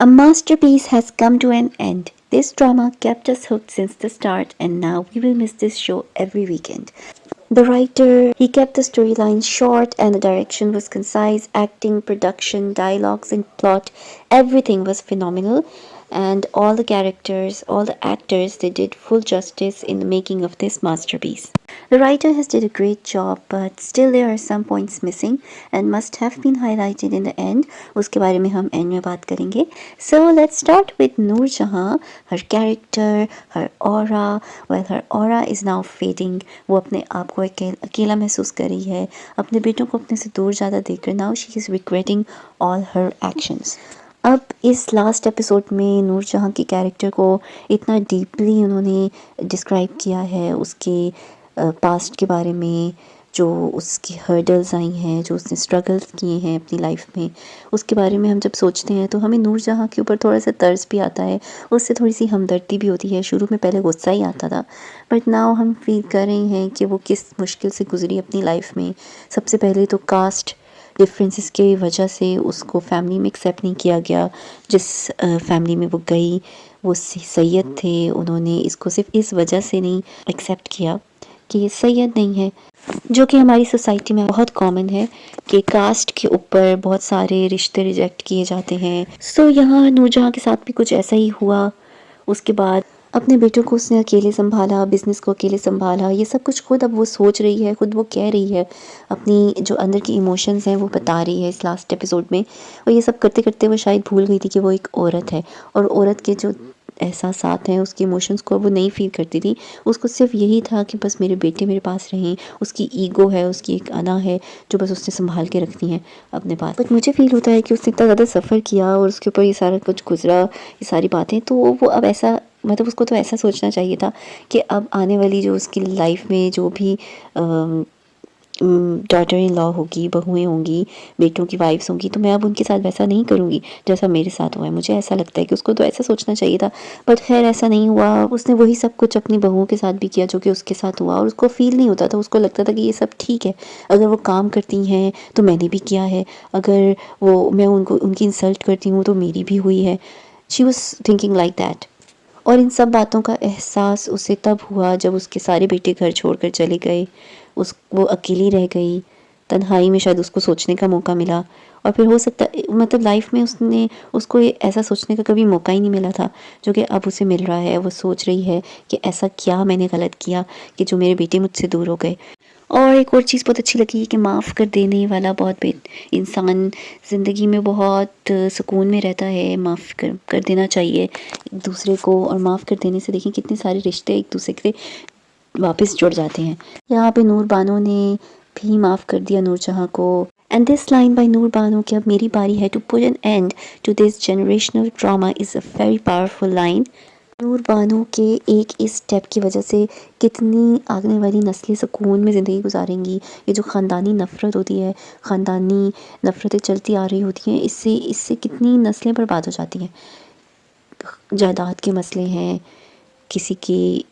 A masterpiece has come to an end. This drama kept us hooked since the start, and now we will miss this show every weekend. The writer, he kept the storylines short and the direction was concise. Acting, production, dialogues, and plot, everything was phenomenal. And all the characters, all the actors, they did full justice in the making of this masterpiece. The writer has did a great job, but still there are some points missing and must have been highlighted in the end. उसके बारे में हम end में बात करेंगे. So let's start with Noor Jahan. Her character, her aura. Well, her aura is now fading. वो अपने आप को अकेला महसूस कर रही है. अपने बेटों को अपने से दूर ज़्यादा देखकर now she is regretting all her actions. अब इस लास्ट एपिसोड में नूर जहाँ की कैरेक्टर को इतना डीपली उन्होंने डिस्क्राइब किया है, उसके पास्ट के बारे में, जो उसकी हर्डल्स आई हैं, जो उसने स्ट्रगल्स किए हैं अपनी लाइफ में, उसके बारे में हम जब सोचते हैं तो हमें नूर जहाँ के ऊपर थोड़ा सा तर्स भी आता है, उससे थोड़ी सी हमदर्दी भी होती है. शुरू में पहले गुस्सा ही आता था, बट नाउ हम फील कर रहे हैं कि वो किस मुश्किल से गुजरी अपनी लाइफ में. सबसे पहले तो कास्ट डिफरेंसेस की वजह से उसको फैमिली में एक्सेप्ट नहीं किया गया. जिस फैमिली में वो गई वो सैयद थे, उन्होंने इसको सिर्फ इस वजह से नहीं एक्सेप्ट किया कि ये सैयद नहीं है, जो कि हमारी सोसाइटी में बहुत कॉमन है कि कास्ट के ऊपर बहुत सारे रिश्ते रिजेक्ट किए जाते हैं. सो यहाँ नूरजहाँ के साथ भी कुछ ऐसा ही हुआ. उसके बाद अपने बेटों को उसने अकेले संभाला, बिज़नेस को अकेले संभाला, ये सब कुछ खुद अब वो सोच रही है, खुद वो कह रही है, अपनी जो अंदर की इमोशंस हैं वो बता रही है इस लास्ट एपिसोड में. और ये सब करते करते वो शायद भूल गई थी कि वो एक औरत है, और औरत के जो एहसासात हैं, उसके इमोशंस को वो नहीं फ़ील करती थी. उसको सिर्फ यही था कि बस मेरे बेटे मेरे पास रहें. उसकी ईगो है, उसकी एक अना है जो बस उसने संभाल के रखनी है अपने पास. बट मुझे फ़ील होता है कि उसने इतना ज़्यादा सफ़र किया और उसके ऊपर ये सारा कुछ गुजरा, ये सारी बातें, तो वो अब ऐसा, मतलब उसको तो ऐसा सोचना चाहिए था कि अब आने वाली जो उसकी लाइफ में जो भी डॉटर इन लॉ होगी, बहुएँ होंगी, बेटों की वाइफ्स होंगी, तो मैं अब उनके साथ वैसा नहीं करूँगी जैसा मेरे साथ हुआ है. मुझे ऐसा लगता है कि उसको तो ऐसा सोचना चाहिए था, बट खैर ऐसा नहीं हुआ. उसने वही सब कुछ अपनी बहुओं के साथ भी किया जो कि उसके साथ हुआ, और उसको फ़ील नहीं होता था. उसको लगता था कि ये सब ठीक है, अगर वो काम करती हैं तो मैंने भी किया है, अगर वो मैं उनको उनकी इंसल्ट करती हूँ तो मेरी भी हुई है. She was thinking like that. और इन सब बातों का एहसास उसे तब हुआ जब उसके सारे बेटे घर छोड़कर चले गए. वो अकेली रह गई. तन्हाई में शायद उसको सोचने का मौका मिला, और फिर हो सकता, मतलब लाइफ में उसको ये ऐसा सोचने का कभी मौका ही नहीं मिला था जो कि अब उसे मिल रहा है. वो सोच रही है कि ऐसा क्या मैंने गलत किया कि जो मेरे बेटे मुझसे दूर हो गए. और एक और चीज़ बहुत अच्छी लगी कि माफ़ कर देने वाला बहुत इंसान ज़िंदगी में बहुत सुकून में रहता है. माफ़ कर देना चाहिए एक दूसरे को, और माफ़ कर देने से देखिए कितने सारे रिश्ते एक दूसरे के वापस जुड़ जाते हैं. यहाँ पे नूर बानो ने भी माफ़ कर दिया नूरजहाँ को. And this line by Noor Bano कि अब मेरी बारी है to put an end to this generational drama is a very powerful line. Noor Bano के एक इस स्टेप की वजह से कितनी आने वाली नस्लें सुकून में ज़िंदगी गुजारेंगी. ये जो ख़ानदानी नफ़रत होती है, ख़ानदानी नफ़रतें चलती आ रही होती हैं, इससे इससे कितनी नस्लें बर्बाद हो जाती हैं. जायदाद के मसले हैं, किसी की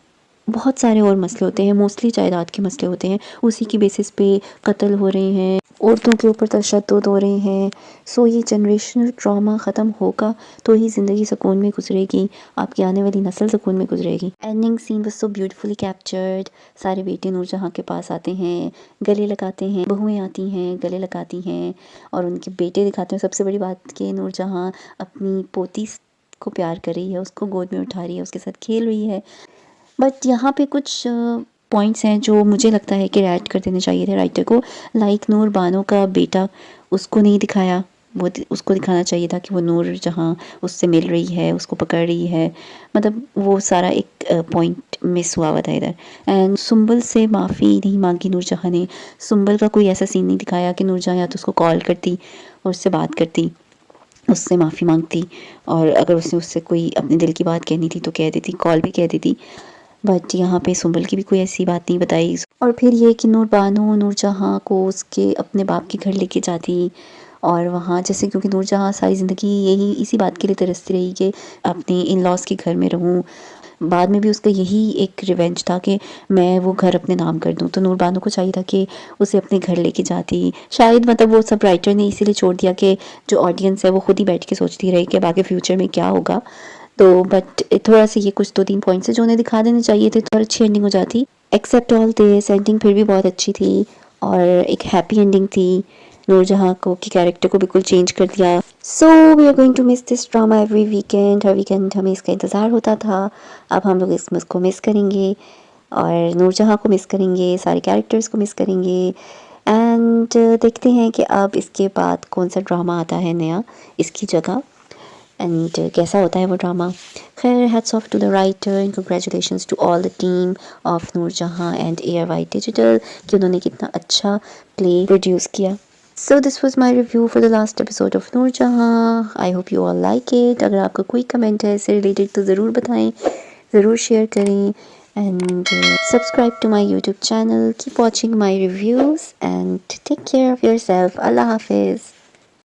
बहुत सारे और मसले होते हैं, मोस्टली जायदाद के मसले होते हैं. उसी की बेसिस पे कत्ल हो रहे हैं, औरतों के ऊपर तशद्दुद हो रहे हैं. सो ये जनरेशनल ट्रॉमा ख़त्म होगा तो ही ज़िंदगी सुकून में गुजरेगी, आपकी आने वाली नस्ल सुकून में गुजरेगी. Ending scene was so beautifully captured. सारे बेटे नूरजहाँ के पास आते हैं, गले लगाते हैं, बहुएँ आती हैं, गले लगाती हैं, और उनके बेटे दिखाते हैं. सबसे बड़ी बात कि नूरजहाँ अपनी पोती को प्यार कर रही है, उसको गोद में उठा रही है, उसके साथ खेल रही है. बट यहाँ पे कुछ पॉइंट्स हैं जो मुझे लगता है कि ऐड कर देने चाहिए थे राइटर को. लाइक नूर बानो का बेटा, उसको नहीं दिखाया. उसको दिखाना चाहिए था कि वो नूर जहाँ उससे मिल रही है, उसको पकड़ रही है. मतलब वो सारा एक पॉइंट मिस हुआ था इधर. एंड सुंबल से माफ़ी नहीं मांगी नूर जहाँ ने. सुंबल का कोई ऐसा सीन नहीं दिखाया कि नूर जहाँ या तो उसको कॉल करती और उससे बात करती, उससे माफ़ी मांगती, और अगर उससे कोई अपने दिल की बात कहनी थी तो कह देती, कॉल भी कह देती. बट यहाँ पे सुंबल की भी कोई ऐसी बात नहीं बताई. और फिर ये कि नूर बानो नूरजहाँ को उसके अपने बाप के घर लेके जाती, और वहाँ जैसे, क्योंकि नूरजहाँ सारी ज़िंदगी यही इसी बात के लिए तरसती रही कि अपने इन लॉज के घर में रहूँ, बाद में भी उसका यही एक रिवेंज था कि मैं वो घर अपने नाम कर दूँ। तो नूर बानो को चाहिए था कि उसे अपने घर लेके जाती। शायद मतलब वो सब राइटर ने इसीलिए छोड़ दिया कि जो ऑडियंस है वो खुद ही बैठ के सोचती रहे कि अब आगे फ्यूचर में क्या होगा। तो बट थोड़ा सा ये कुछ 2-3 पॉइंट्स है जो उन्हें दिखा देने चाहिए थे, तो और अच्छी एंडिंग हो जाती। एक्सेप्ट ऑल दिस एंडिंग फिर भी बहुत अच्छी थी और एक हैप्पी एंडिंग थी। नूरजहाँ को की कैरेक्टर को बिल्कुल चेंज कर दिया। So we are going to miss this drama every weekend. हर वीकेंड हमें इसका इंतज़ार होता था। अब हम लोग इसको मिस करेंगे और नूरजहाँ को मिस करेंगे, सारे कैरेक्टर्स को मिस करेंगे एंड देखते हैं कि अब इसके बाद कौन सा ड्रामा आता है नया इसकी जगह एंड कैसा होता है वो ड्रामा। खैर hats off to the writer and congratulations to all the team of Noorjahan and ARY digital कि उन्होंने कितना अच्छा प्ले प्रोड्यूस किया। So this was my review for the last episode of Noorjahan. I hope you all like it. अगर आपका कोई comment है इससे रिलेटेड तो ज़रूर बताएं, ज़रूर शेयर करें and subscribe to my YouTube channel. Keep watching my reviews and take care of yourself. Allah Hafiz.